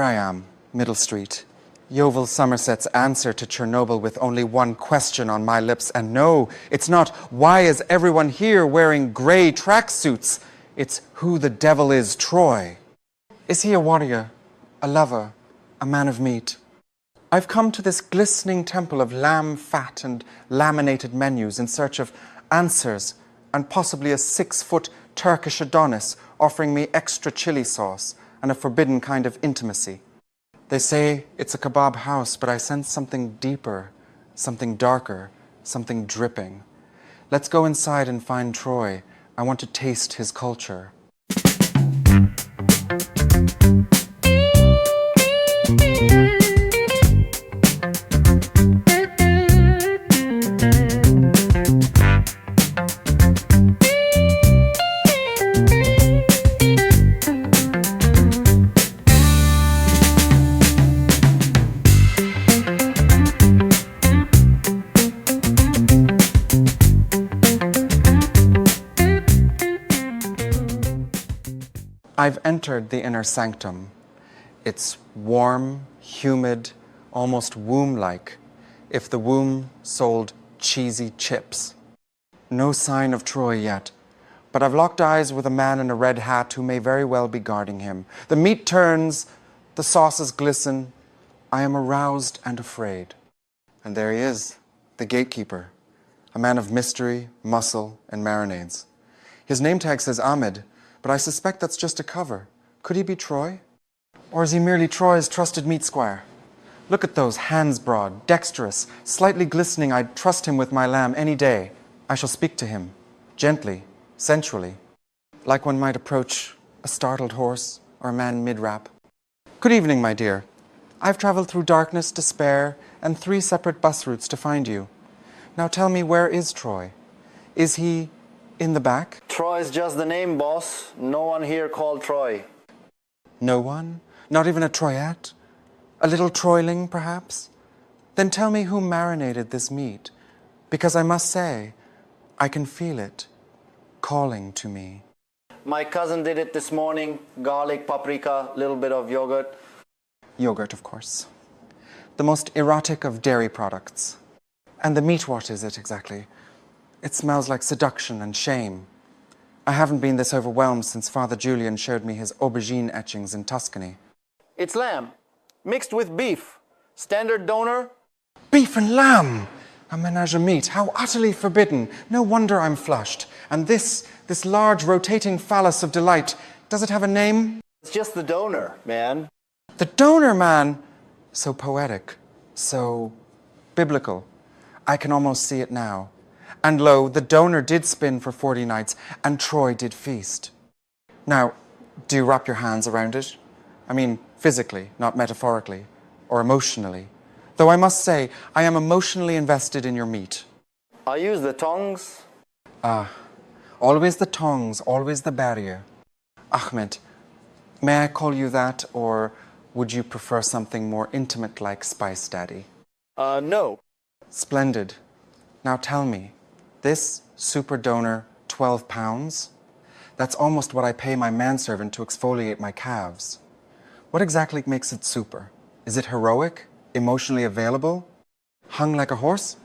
Here I am, Middle Street, Yeovil, Somerset's answer to Chernobyl, with only one question on my lips. And no, it's not, why is everyone here wearing grey tracksuits? It's who the devil is Troy. Is he a warrior, a lover, a man of meat? I've come to this glistening temple of lamb fat and laminated menus in search of answers, and possibly a 6-foot Turkish Adonis offering me extra chili sauce and a forbidden kind of intimacy. They say it's a kebab house, but I sense something deeper, something darker, something dripping. Let's go inside and find Troy. I want to taste his culture. I've entered the inner sanctum. It's warm, humid, almost womb-like, if the womb sold cheesy chips. No sign of Troy yet, but I've locked eyes with a man in a red hat who may very well be guarding him. The meat turns, the sauces glisten. I am aroused and afraid. And there he is, the gatekeeper, a man of mystery, muscle, and marinades. His name tag says Ahmed, but I suspect that's just a cover. Could he be Troy? Or is he merely Troy's trusted meat squire? Look at those hands broad, dexterous, slightly glistening. I'd trust him with my lamb any day. I shall speak to him, gently, sensually, like one might approach a startled horse or a man mid-rap. Good evening, my dear. I've traveled through darkness, despair, and 3 separate bus routes to find you. Now tell me, where is Troy? Is he in the back? Troy's just the name, boss. No one here called Troy. No one? Not even a Troyette? A little Troiling, perhaps? Then tell me who marinated this meat, because I must say, I can feel it calling to me. My cousin did it this morning. Garlic, paprika, little bit of yogurt. Yogurt, of course. The most erotic of dairy products. And the meat, what is it exactly? It smells like seduction and shame. I haven't been this overwhelmed since Father Julian showed me his aubergine etchings in Tuscany. It's lamb, mixed with beef. Standard donor. Beef and lamb! A menage a meat, how utterly forbidden. No wonder I'm flushed. And this large rotating phallus of delight, does it have a name? It's just the donor, man. The donor, man! So poetic, so biblical. I can almost see it now. And lo, the donor did spin for 40 nights, and Troy did feast. Now, do you wrap your hands around it? I mean, physically, not metaphorically, or emotionally. Though I must say, I am emotionally invested in your meat. I use the tongs. Always the tongs, always the barrier. Ahmed, may I call you that, or would you prefer something more intimate like Spice Daddy? No. Splendid. Now tell me, this super donor, £12? That's almost what I pay my manservant to exfoliate my calves. What exactly makes it super? Is it heroic? Emotionally available? Hung like a horse?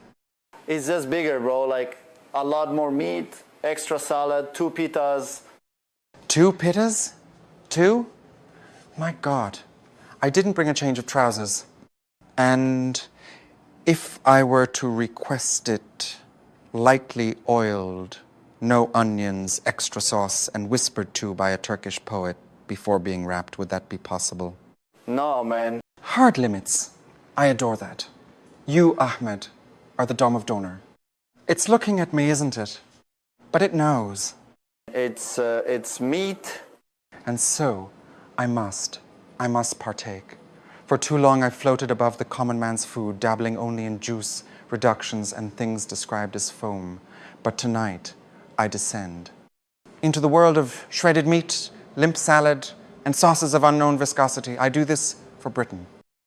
It's just bigger, bro. Like a lot more meat, extra salad, 2 pitas. 2 pitas? 2? My God, I didn't bring a change of trousers. And if I were to request it lightly oiled, no onions, extra sauce, and whispered to by a Turkish poet before being wrapped, would that be possible? No, man. Hard limits. I adore that. You, Ahmed, are the Dom of Donor. It's looking at me, isn't it? But it knows. It's meat. And so, I must partake. For too long I floated above the common man's food, dabbling only in juice, reductions, and things described as foam. But tonight, I descend into the world of shredded meat, limp salad, and sauces of unknown viscosity. I do this for Britain.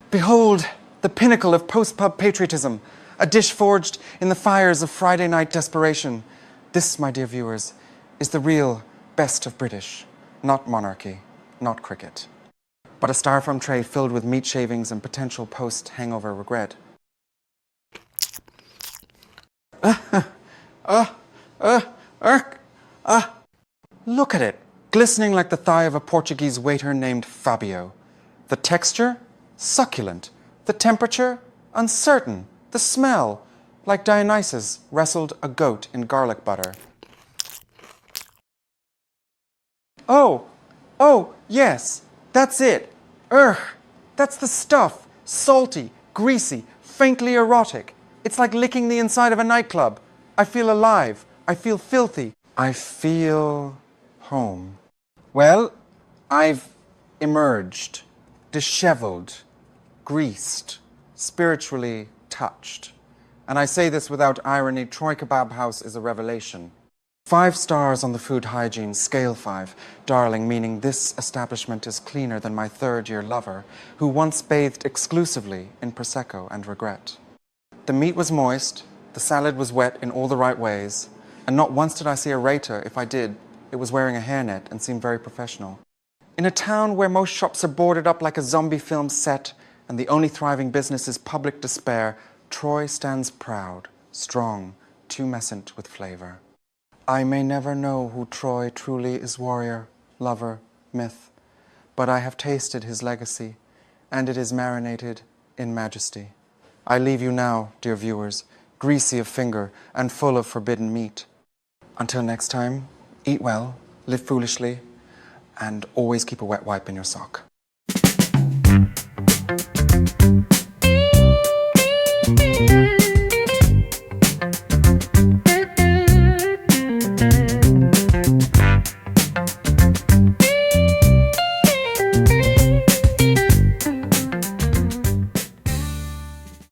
Behold, the pinnacle of post-pub patriotism, a dish forged in the fires of Friday night desperation. This, my dear viewers, is the real best of British, not monarchy, not cricket. but a styrofoam tray filled with meat shavings and potential post-hangover regret. Look at it, glistening like the thigh of a Portuguese waiter named Fabio. The texture? Succulent. The temperature? Uncertain. The smell? Like Dionysus wrestled a goat in garlic butter. Oh, yes, that's it. That's the stuff. Salty, greasy, faintly erotic. It's like licking the inside of a nightclub. I feel alive. I feel filthy. I feel home. Well, I've emerged, disheveled, greased, spiritually touched. And I say this without irony. Troy Kebab House is a revelation. 5 stars on the food hygiene, scale 5. Darling, meaning this establishment is cleaner than my third-year lover, who once bathed exclusively in Prosecco and regret. The meat was moist, the salad was wet in all the right ways, and not once did I see a rater. If I did, it was wearing a hairnet and seemed very professional. In a town where most shops are boarded up like a zombie film set, and the only thriving business is public despair, Troy stands proud, strong, tumescent with flavor. I may never know who Troy truly is, warrior, lover, myth, but I have tasted his legacy, and it is marinated in majesty. I leave you now, dear viewers, greasy of finger and full of forbidden meat. Until next time, eat well, live foolishly, and always keep a wet wipe in your sock.